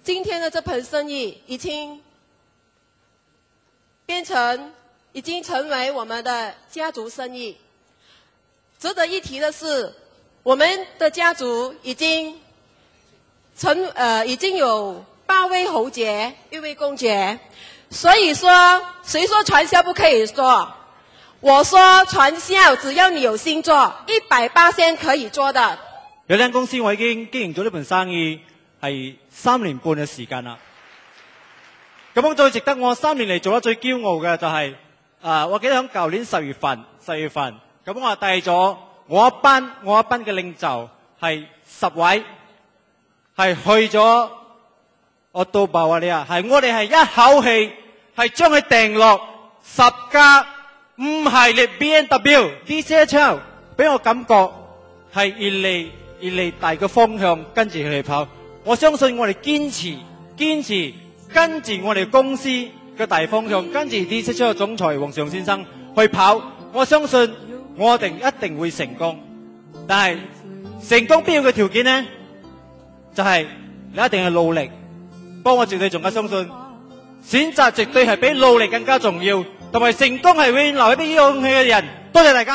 今天的這盤生意已經成為我們的家族生意。值得一提的是，我們的家族已經有8位侯爵，1位公爵。所以說，誰說傳銷不可以做？我說傳銷只要你有心做，100%可以做的。有間公司我已經經營咗呢盤生意係3年半嘅時間啦。咁樣最值得我3年嚟做得最驕傲嘅就係、我記得喺舊年10月份，咁我帶咗我一班嘅領袖係10位，係去咗我到爆啊！係我哋係一口氣係將佢訂落10架5系列 BMW DCHL， 俾我感覺係越嚟大嘅方向跟住佢哋跑。我相信我哋堅持跟住我哋公司嘅大方向，跟住 DCHL 總裁黃常先生去跑。我相信我哋一定會成功。但係成功必要嘅條件呢，就係你一定要努力。不過我絕對仲加相信，選擇絕對係比努力更加重要，同埋成功係會留喺啲勇氣嘅人。多謝大家。